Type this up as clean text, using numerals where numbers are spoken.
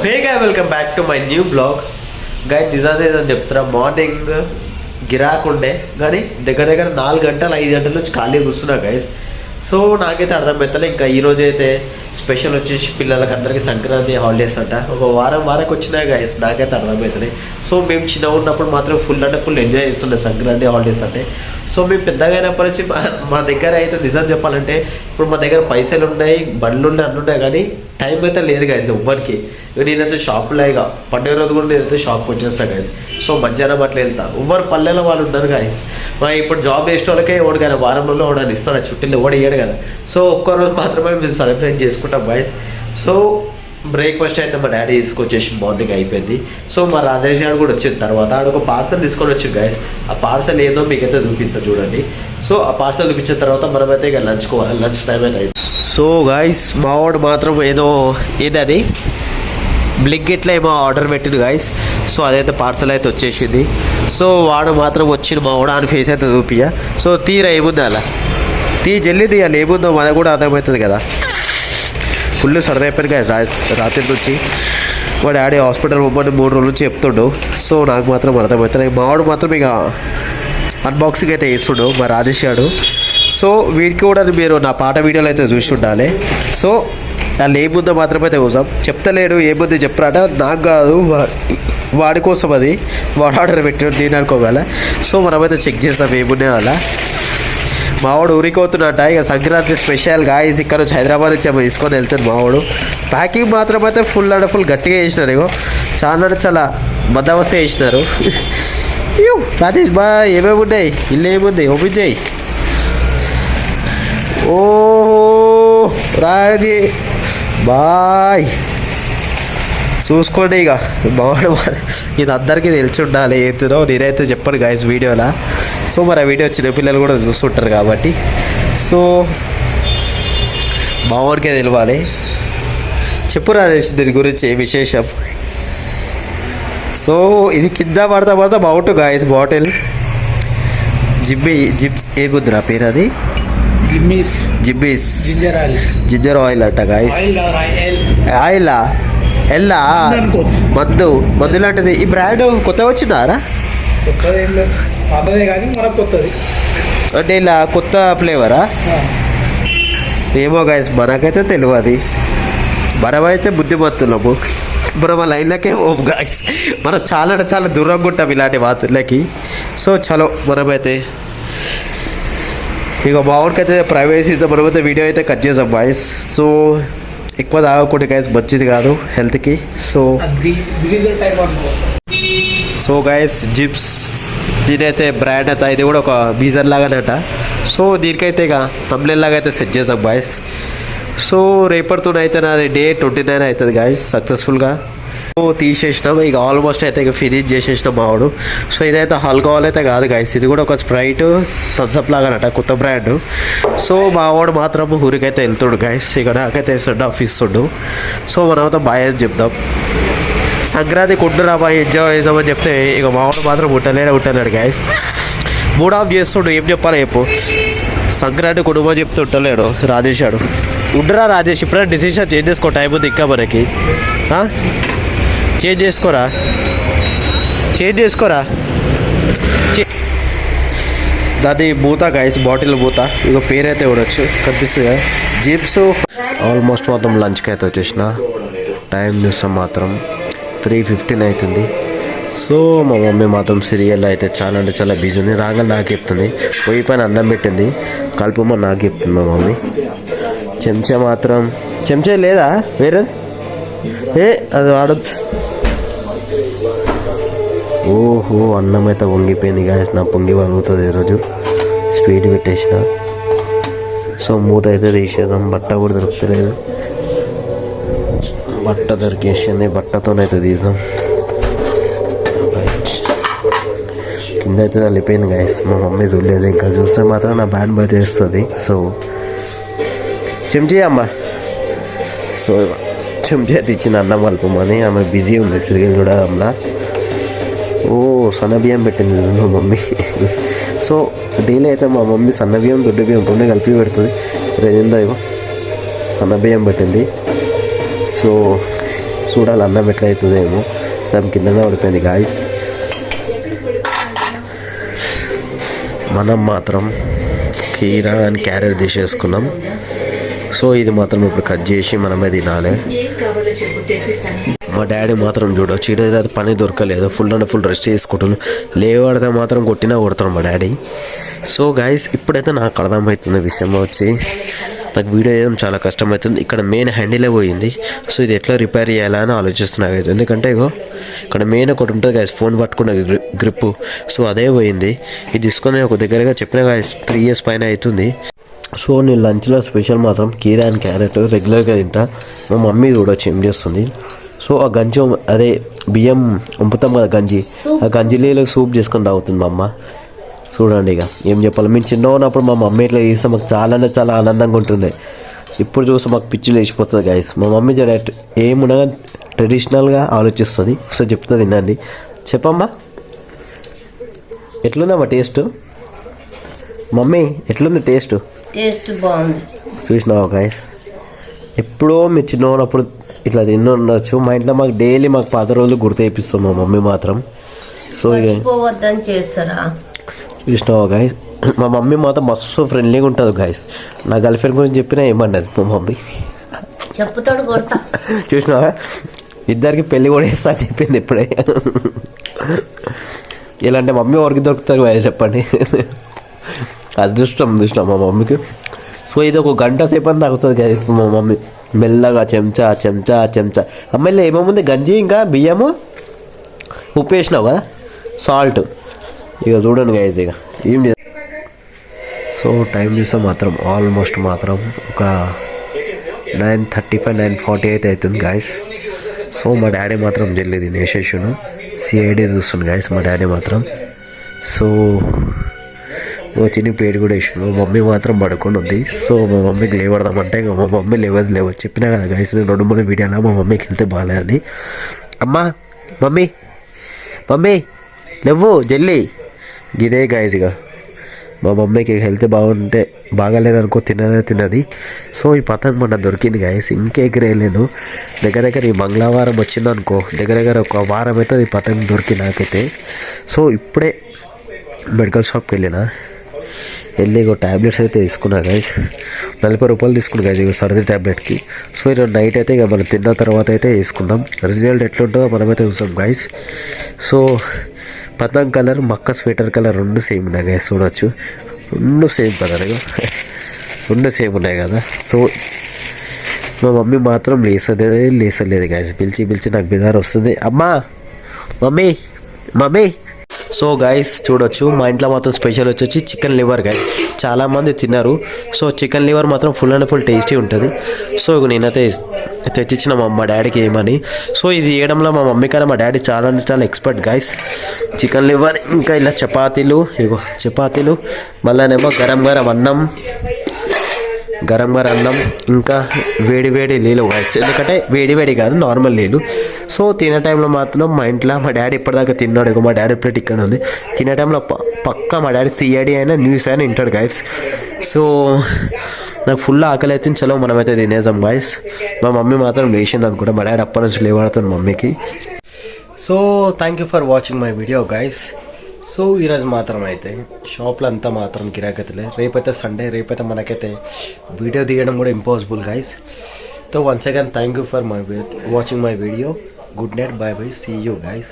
Hey guy welcome back to my new blog. Guy నిజాన్ని ఏదని చెప్తారా, మార్నింగ్ గిరాకుండే కానీ దగ్గర 4 గంటలు 5 గంటల నుంచి ఖాళీ కూర్చున్నా గైస్. సో నాకైతే అర్థమవుతలే. ఇంకా ఈరోజు అయితే స్పెషల్ వచ్చేసి పిల్లలకి అందరికీ సంక్రాంతి హాలిడేస్ అంట. ఒక వారానికి వచ్చినాయి గైస్, నాకైతే అర్థమవుతుంది. సో మేము చిన్నగా ఉన్నప్పుడు మాత్రం ఫుల్ ఎంజాయ్ చేస్తుండే సంక్రాంతి హాలిడేస్ అంటే. సో మేము పెద్దగా అయినప్పటి నుంచి మా దగ్గర అయితే నిజం చెప్పాలంటే ఇప్పుడు మా దగ్గర పైసలు ఉన్నాయి, బండ్లు ఉన్నాయి, అన్నీ ఉన్నాయి, కానీ టైం అయితే లేదు గైస్ ఎవ్వరికి. నేనైతే షాప్లో ఇక పండుగ రోజు కూడా నేనైతే షాప్కి వచ్చేస్తాను గైస్. సో మధ్యాహ్నం అట్లా వెళ్తా. ఎవ్వరు పల్లెలో వాళ్ళు ఉన్నారు గైస్. ఇప్పుడు జాబ్ చేసే వాళ్ళకే ఎవడు కానీ వారంలో ఎవడని ఇస్తాడు, చుట్టిలో ఎవడు ఇయ్యాడు కదా. సో ఒక్కరోజు మాత్రమే మేము సెలబ్రేట్ చేసుకుంటాం గైస్. సో బ్రేక్ఫాస్ట్ అయితే మా డాడీ తీసుకొచ్చేసి మార్నింగ్ అయిపోయింది. సో మా రాజేష్ గారు కూడా వచ్చిన తర్వాత ఆడ ఒక పార్సల్ తీసుకొని వచ్చింది గైస్. ఆ పార్సల్ ఏదో మీకైతే చూపిస్తాను చూడండి. సో ఆ పార్సల్ చూపించిన తర్వాత మనమైతే ఇక లంచ్ టైం అయితే. సో గైస్ మావాడు మాత్రం ఏదని బ్లింకిట్లో ఏమో ఆర్డర్ పెట్టింది గైస్. సో అదైతే పార్సల్ అయితే వచ్చేసింది. సో వాడు మాత్రం వచ్చింది మావాడు అని ఫేస్ అయితే చూపియ. సో తీరా ఏముంది అలా జల్లి తీయాలి, ఏముందో మనకు కూడా అర్థమవుతుంది కదా. ఫుల్ సరదైపోయింది గైస్ రాత్రి నుంచి. మా డాడీ హాస్పిటల్ మమ్మల్ని 3 రోజుల నుంచి చెప్తుండు. సో నాకు మాత్రం అర్థమవుతుంది. మావాడు మాత్రం ఇక అన్బాక్సింగ్ అయితే వేస్తుండు మా రాజేష్ గారు. సో వీడికి కూడా మీరు నా పాట వీడియోలు అయితే చూసి ఉండాలి. సో వాళ్ళు ఏముందో మాత్రమే అయితే చూసాం. చెప్తలేడు ఏముంది చెప్పరాట, నాకు కాదు వాడి కోసం, అది వాడు ఆర్డర్ పెట్టాడు నేను అనుకోగల. సో మనమైతే చెక్ చేస్తాం ఏమున్నాయి అలా. మావాడు ఊరికి పోతున్నట్ట ఇక సంక్రాంతి స్పెషల్ గాయస్. ఇక్కడ నుంచి హైదరాబాద్ నుంచి ఏమో తీసుకొని వెళ్తాడు మావాడు. ప్యాకింగ్ మాత్రం అయితే ఫుల్ గట్టిగా చేసినారు. ఇగో చాలా బద్దవస్తే చేసినారు. రాజేష్ బాయ్ ఏమేమి ఉన్నాయి, ఇల్లు ఏముంది ఓపెన్ చేయి. ఓ రాజీ బాయ్ చూసుకోండి. ఇక బాగుండు, ఇది అందరికీ తెలిసి ఉండాలి ఏంటిదో. నేనైతే చెప్పాను గాయస్ వీడియోలో. సో మరి ఆ వీడియో చిన్నపిల్లలు కూడా చూస్తుంటారు కాబట్టి సో బాగుడికే తెలియాలి. చెప్పు రాజేష్ దీని గురించి ఏ విశేషం. సో ఇది కింద పడతా బాగుంటుంది గాయస్. బాటిల్ జిప్స్ ఏముంది నా పేరు, అది జిబ్బీస్ జింజర్ ఆయిల్ అట్ట గాయస్. ఆయిలా ఎల్లా మందు లాంటిది. ఈ బ్రాండ్ కొత్తగా వచ్చిందారా అంటే ఇలా కొత్త ఫ్లేవరా ఏమో గాయస్, మనకైతే తెలియదు. మనమైతే బుద్ధిమంతులము, మనం ఆ లైన్లకే ఓ గాయస్. మనం చాలా దూరంగా ఉంటాం ఇలాంటి వాతులకి. సో చలో మనమైతే ఇక బాగుడికైతే ప్రైవేసీ మనమైతే వీడియో అయితే కట్ చేసాం గాయస్. సో ఎక్కువ తాగకూడదు గాయస్, మంచిది కాదు హెల్త్కి. సో గాయస్ జిప్స్ దీనైతే బ్రాండ్ అయితే ఇది కూడా ఒక బీజర్ లాగానట. సో దీనికైతే ఇక తమ్లెల్ లాగా అయితే సెట్ చేసాం గాయస్. సో రేపటితోనైతే నాది డే 29 అవుతుంది గాయస్ సక్సెస్ఫుల్గా. సో తీసేసినాం ఇక ఆల్మోస్ట్ అయితే ఇక ఫినిష్ చేసేసినాం మావాడు. సో ఇదైతే ఆల్కహాల్ అయితే కాదు గాయస్, ఇది కూడా ఒక స్ప్రైట్ థమ్స్అప్ లాగానట కొత్త బ్రాండ్. సో మావాడు మాత్రం ఊరికైతే వెళ్తుడు గాయస్. ఇక నాకైతే వేస్తుండు ఇస్తుండు. సో మనమైతే బాయ్ అని చెప్దాం. సంక్రాంతి కుంటురా బాయ్ ఎంజాయ్ చేద్దామని చెప్తే ఇక మావాడు మాత్రం ఉంటలేడు గాయస్. మూడ్ ఆఫ్ చేస్తుండు. ఏం చెప్పాలి చెప్పు, సంక్రాంతి కుటుంబం చెప్తే ఉంటలేడు రాజేషాడు. ఉండరా రాజేష్, ఇప్పుడే డిసిషన్ చేంజ్ చేసుకో, టైం ఉంది ఇంకా మనకి. చేంజ్ చేసుకోరా దాని మూత గాయస్, బాటిల్ మూత. ఇక పేరైతే చూడొచ్చు కనిపిస్తుంది జిప్స్. ఆల్మోస్ట్ మొత్తం లంచ్కి అయితే వచ్చేసిన. టైం చూస్తాం మాత్రం 3:15 అవుతుంది. సో మా మమ్మీ మాత్రం సీరియల్ అయితే చాలా బిజీ ఉంది. రాగా నాకు చెప్తుంది, పొయ్యి పైన అన్నం పెట్టింది కలుపుమో నాకు చెప్తుంది మా మమ్మీ. చెంచా లేదా వేరేది, అది వాడద్దు. ఓహో అన్నం అయితే పొంగిపోయింది గాయస్. నా పొంగి వలుగుతుంది ఈరోజు, స్పీడ్ పెట్టేసిన. సో మూత అయితే తీసేద్దాం. బట్ట కూడా దొరుకుతలేదు, బట్ట దొరికేసింది, బట్టతోనైతే తీద్దాం. రైట్ కింద అయితే తల్లిపోయింది గాయస్. మా మమ్మీ చూడలేదు, ఇంకా చూస్తే మాత్రం నా బ్యాడ్ బయట చేస్తుంది. సో చెంచా అమ్మ, సో చెంచా తెచ్చిన అన్నం కలుపుమని. ఆమె బిజీ ఉంది సీరియల్ చూడడంలా. ఓ సన్నబియ్యం పెట్టింది మా మమ్మీ. సో డైలీ అయితే మా మమ్మీ సన్నబియ్యం దొడ్డు బియ్యం 2 కలిపి పెడుతుంది. రెండో ఇగో సన్నబియ్యం పెట్టింది. సో చూడాలి అన్నం ఎట్లా అవుతుందేమో. సమ్ కిందనే పడిపోయింది గాయస్. మనం మాత్రం కీరా అండ్ క్యారెట్ తీసేసుకున్నాం. సో ఇది మాత్రం ఇప్పుడు కట్ చేసి మనమే తినాలి. మా డాడీ మాత్రం చూడవచ్చు ఈరోజు పని దొరకలేదు, ఫుల్ అండ్ ఫుల్ రెస్ట్ చేసుకుంటున్నాను. లేవాడితే మాత్రం కొట్టినా కొడతాను మా డాడీ. సో గాయస్ ఇప్పుడైతే నాకు అర్థమవుతుంది విషయం వచ్చి, నాకు వీడియో చేయడం చాలా కష్టమవుతుంది. ఇక్కడ మెయిన్ హ్యాండిలే పోయింది. సో ఇది ఎట్లా రిపేర్ చేయాలా అని ఆలోచిస్తున్నా గాయస్. ఎందుకంటే ఇగో ఇక్కడ మెయిన్ ఒకటి ఉంటుంది గాయస్, ఫోన్ పట్టుకున్న గ్రిప్. సో అదే పోయింది. ఇది తీసుకొని ఒక దగ్గరగా చెప్పిన గాయస్ 3 years పైన అవుతుంది. సో నేను లంచ్లో స్పెషల్ మాత్రం కీరా అండ్ క్యారెట్ రెగ్యులర్గా తింటా. మా మమ్మీ చూడొచ్చు ఏం చేస్తుంది. సో ఆ గంజి అదే బియ్యం వంపుతాం కదా గంజి, ఆ గంజి నీళ్ళు సూప్ చేసుకొని తాగుతుంది మా అమ్మ. చూడండి ఇక ఏం చెప్పాలి. మేము చిన్న ఉన్నప్పుడు మా మమ్మీ ఇట్లా చేస్తే మాకు చాలా అంటే చాలా ఆనందంగా ఉంటుండే. ఇప్పుడు చూస్తే మాకు పిచ్చి లేచిపోతుంది గాయస్. మా మమ్మీ ఏముండగా ట్రెడిషనల్గా ఆలోచిస్తుంది. సో చెప్తుంది వినండి. చెప్పమ్మా ఎట్లుందమ్మా టేస్ట్? మమ్మీ ఎట్లుంది టేస్ట్? టేస్ట్ బాగుంది. చూసినావా గాయస్, ఎప్పుడో మీరు చిన్న ఉన్నప్పుడు ఇట్లా తిన్న ఉండొచ్చు. మా ఇంట్లో మాకు డైలీ మాకు 10 రోజులు గుర్తు వేపిస్తాం మా మమ్మీ మాత్రం. సో మర్చిపోవద్దని చేస్తారా? చూసినావా గాయస్, మా మమ్మీ మాత్రం మస్తు ఫ్రెండ్లీగా ఉంటుంది గాయస్. నా గర్ల్ ఫ్రెండ్ గురించి చెప్పినా ఏమన్నది మా మమ్మీ. చెప్పుతాడు కొడతా. చూసినావా, ఇద్దరికి పెళ్ళి కూడా వేస్తా అని చెప్పింది ఇప్పుడే. ఇలాంటి మమ్మీ ఎవరికి దొరుకుతారు గాయస్ చెప్పండి. అదృష్టం చూసినా మా మమ్మీకి. సో ఇది ఒక గంట సేపు అని తాగుతుంది గాయస్ మా మమ్మీ. మెల్లగా చెంచా చెంచా చెంచా. అమ్మాయిలో ఏమేముంది? గంజి ఇంకా బియ్యము, ఉప్పు వేసినావు కదా, సాల్ట్. ఇక చూడండి గాయస్ ఇక ఏం లేదు. సో టైం చూస్తే మాత్రం ఆల్మోస్ట్ మాత్రం ఒక 9:35 9:40 అయితే అవుతుంది గాయస్. సో మా డాడీ మాత్రం జల్లి తినేసేసాను. సిఐడి చూస్తుంది గాయస్ మా డాడీ మాత్రం. సో చిన్న ప్లేట్ కూడా వేసాను. మా మమ్మీ మాత్రం పడుకొని ఉంది. సో మా మమ్మీకి లేవడదామంటే ఇంకా మా మమ్మీ లేవదు చెప్పినా కదా గాయస్ నేను 2-3 వీడియోలో మా మమ్మీకి వెళ్తే బాగాలేదని. అమ్మా మమ్మీ మమ్మీ నువ్వు జల్లి ఇదే గాయస్. ఇక మా మమ్మీకి హెల్త్ బాగాలేదనుకో తిన్నది. సో ఈ పతంగ్ మొన్న దొరికింది గాయస్, ఇంకే ఎగిరేయలేను. దగ్గర ఈ మంగళవారం వచ్చిందనుకో, దగ్గర ఒక వారం అయితే ఈ పతంగ్ దొరికి నాకైతే. సో ఇప్పుడే మెడికల్ షాప్కి వెళ్ళి ఒక ట్యాబ్లెట్స్ అయితే తీసుకున్నా గాయస్. 40 రూపాయలు తీసుకున్నా గాయస్ ఇక సర్ది ట్యాబ్లెట్కి. సో ఈరోజు నైట్ అయితే ఇక మనం తిన్న తర్వాత అయితే వేసుకుందాం. రిజల్ట్ ఎట్లుంటుందో మనమైతే చూసాం గాయస్. సో పతంగ్ కలర్ మక్క స్వెటర్ కలర్ 2 సేమ్ ఉన్నాయి గాయస్. చూడవచ్చు 2 సేమ్ కలర్, 2 సేమ్ ఉన్నాయి కదా. సో మా మమ్మీ మాత్రం లేసలేదు గాయస్. పిలిచి నాకు బెదారు వస్తుంది. అమ్మా మమ్మీ మమ్మీ. సో గాయస్ చూడొచ్చు మా ఇంట్లో మాత్రం స్పెషల్ వచ్చి చికెన్ లివర్ గాయస్. చాలామంది తిన్నారు. సో చికెన్ లివర్ మాత్రం ఫుల్ అండ్ ఫుల్ టేస్టీ ఉంటుంది. సో నేనైతే తెచ్చిచ్చిన మా డాడీకి ఏమని. సో ఇది వేయడంలో మా మమ్మీ కన్నా మా డాడీ చాలా అంటే చాలా ఎక్స్పర్ట్ గాయస్. చికెన్ లివర్ ఇంకా ఇలా చపాతీలు మళ్ళానేమో గరం అన్నం ఇంకా వేడి నీళ్ళు గాయస్. ఎందుకంటే వేడి కాదు నార్మల్ నీళ్ళు. సో తినే టైంలో మాత్రం మా ఇంట్లో మా డాడీ ఇప్పటిదాకా తిన్నాడు. ఇక మా డాడీ ప్లేట్ ఇక్కడ ఉంది. తినే టైంలో పక్కా మా డాడీ సిఐడి అయినా న్యూస్ అయినా వింటాడు గాయస్. సో నాకు ఫుల్ ఆకలి అవుతుంది. చలో మనమైతే తినేసాం గాయస్. మా మమ్మీ మాత్రం లేచింది అనుకుంటా. మా డాడీ అప్పటి నుంచి లేవాడుతుంది మమ్మీకి. So thank you for watching my video guys. So ఈరోజు మాత్రం అయితే షాప్లో అంతా మాత్రం గిరాకీలే. రేపైతే సండే, రేపైతే మనకైతే వీడియో తీయడం కూడా impossible guys. So once again thank you for watching my video. Good night, bye see you guys.